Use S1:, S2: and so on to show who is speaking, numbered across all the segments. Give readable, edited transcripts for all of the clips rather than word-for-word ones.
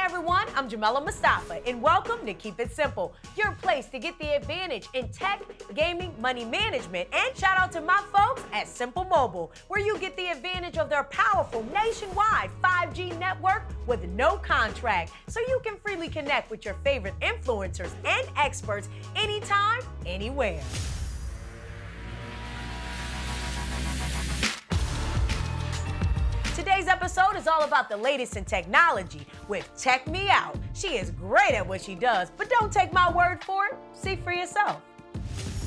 S1: everyone, I'm Jamela Mustafa, and welcome to Keep It Simple, your place to get the advantage in tech, gaming, money management, and shout out to my folks at Simple Mobile, where you get the advantage of their powerful nationwide 5G network with no contract, so you can freely connect with your favorite influencers and experts anytime, anywhere. Today's episode is all about the latest in technology with Tech Me Out. She is great at what she does, but don't take my word for it. See for yourself.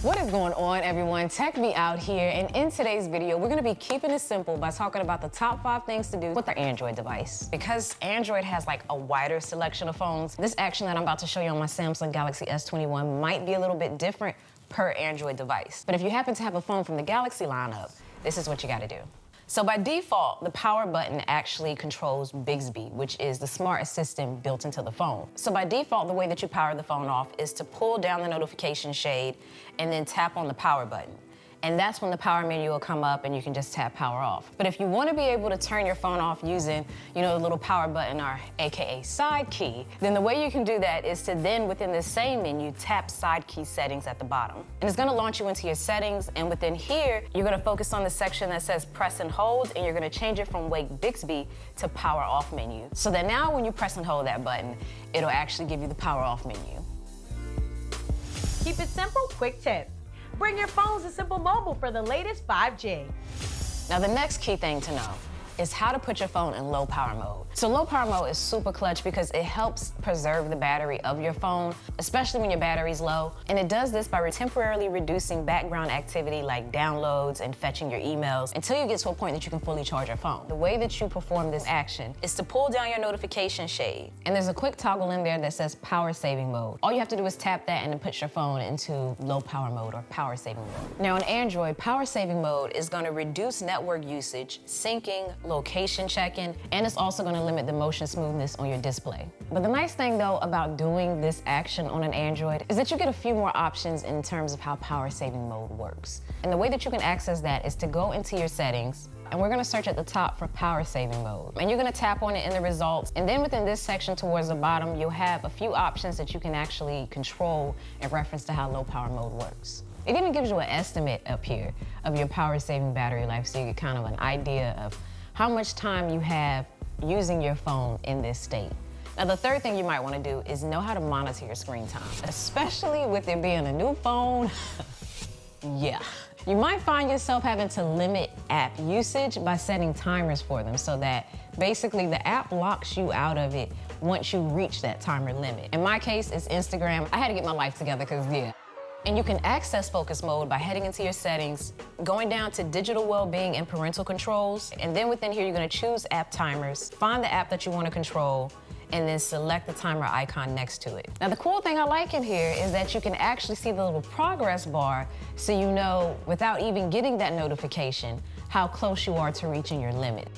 S2: What is going on, everyone? Tech Me Out here, and in today's video, we're gonna be keeping it simple by talking about the top 5 things to do with our Android device. Because Android has like a wider selection of phones, this action that I'm about to show you on my Samsung Galaxy S21 might be a little bit different per Android device. But if you happen to have a phone from the Galaxy lineup, this is what you gotta do. So by default, the power button actually controls Bixby, which is the smart assistant built into the phone. So by default, the way that you power the phone off is to pull down the notification shade and then tap on the power button. And that's when the power menu will come up and you can just tap power off. But if you want to be able to turn your phone off using, the little power button, or AKA side key, then the way you can do that is to then within the same menu, tap side key settings at the bottom. And it's gonna launch you into your settings, and within here, you're gonna focus on the section that says press and hold, and you're gonna change it from Wake Bixby to power off menu. So that now when you press and hold that button, it'll actually give you the power off menu.
S1: Keep it simple, quick tip. Bring your phones to Simple Mobile for the latest 5G.
S2: Now, the next key thing to know is how to put your phone in low power mode. So low power mode is super clutch because it helps preserve the battery of your phone, especially when your battery's low. And it does this by temporarily reducing background activity like downloads and fetching your emails until you get to a point that you can fully charge your phone. The way that you perform this action is to pull down your notification shade. And there's a quick toggle in there that says power saving mode. All you have to do is tap that and then put your phone into low power mode or power saving mode. Now on Android, power saving mode is gonna reduce network usage, syncing, location checking, and it's also gonna limit the motion smoothness on your display. But the nice thing though about doing this action on an Android is that you get a few more options in terms of how power saving mode works. And the way that you can access that is to go into your settings, and we're gonna search at the top for power saving mode. And you're gonna tap on it in the results, and then within this section towards the bottom, you'll have a few options that you can actually control in reference to how low power mode works. It even gives you an estimate up here of your power saving battery life, so you get kind of an idea of how much time you have using your phone in this state. Now, the third thing you might want to do is know how to monitor your screen time, especially with it being a new phone. Yeah. You might find yourself having to limit app usage by setting timers for them so that basically the app locks you out of it once you reach that timer limit. In my case, it's Instagram. I had to get my life together because, yeah. And you can access focus mode by heading into your settings, going down to digital well-being and parental controls, and then within here you're gonna choose app timers, find the app that you wanna control, and then select the timer icon next to it. Now the cool thing I like in here is that you can actually see the little progress bar so you know, without even getting that notification, how close you are to reaching your limit.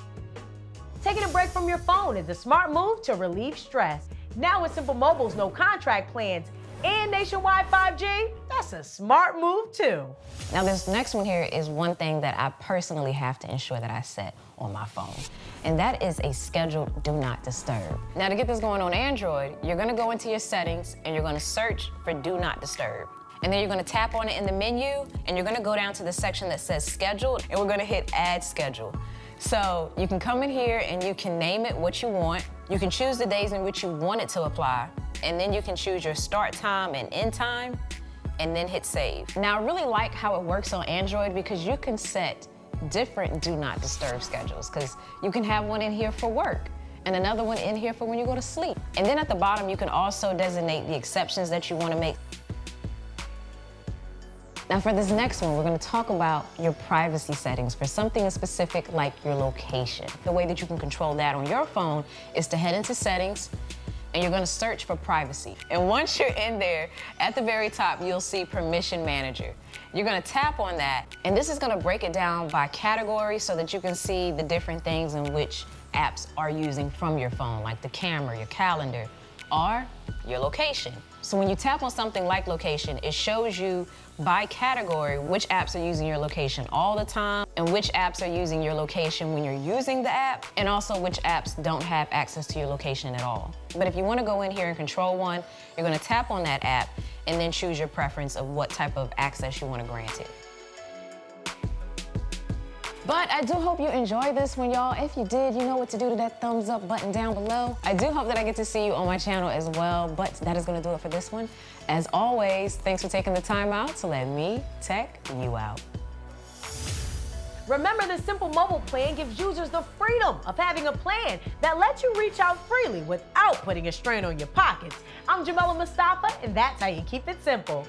S1: Taking a break from your phone is a smart move to relieve stress. Now with Simple Mobile's no contract plans and nationwide 5G, that's a smart move too.
S2: Now this next one here is one thing that I personally have to ensure that I set on my phone, and that is a scheduled do not disturb. Now to get this going on Android, you're gonna go into your settings and you're gonna search for do not disturb. And then you're gonna tap on it in the menu and you're gonna go down to the section that says scheduled, and we're gonna hit add schedule. So you can come in here and you can name it what you want. You can choose the days in which you want it to apply, and then you can choose your start time and end time, and then hit save. Now, I really like how it works on Android because you can set different do not disturb schedules, because you can have one in here for work and another one in here for when you go to sleep. And then at the bottom, you can also designate the exceptions that you want to make. Now for this next one, we're gonna talk about your privacy settings for something specific like your location. The way that you can control that on your phone is to head into settings, and you're gonna search for privacy. And once you're in there, at the very top, you'll see permission manager. You're gonna tap on that, and this is gonna break it down by category so that you can see the different things in which apps are using from your phone, like the camera, your calendar, are your location. So when you tap on something like location, it shows you by category which apps are using your location all the time and which apps are using your location when you're using the app, and also which apps don't have access to your location at all. But if you want to go in here and control one, you're going to tap on that app and then choose your preference of what type of access you want to grant it. But I do hope you enjoyed this one, y'all. If you did, you know what to do to that thumbs up button down below. I do hope that I get to see you on my channel as well, but that is gonna do it for this one. As always, thanks for taking the time out to let me tech you out.
S1: Remember, the Simple Mobile plan gives users the freedom of having a plan that lets you reach out freely without putting a strain on your pockets. I'm Jamila Mustafa, and that's how you keep it simple.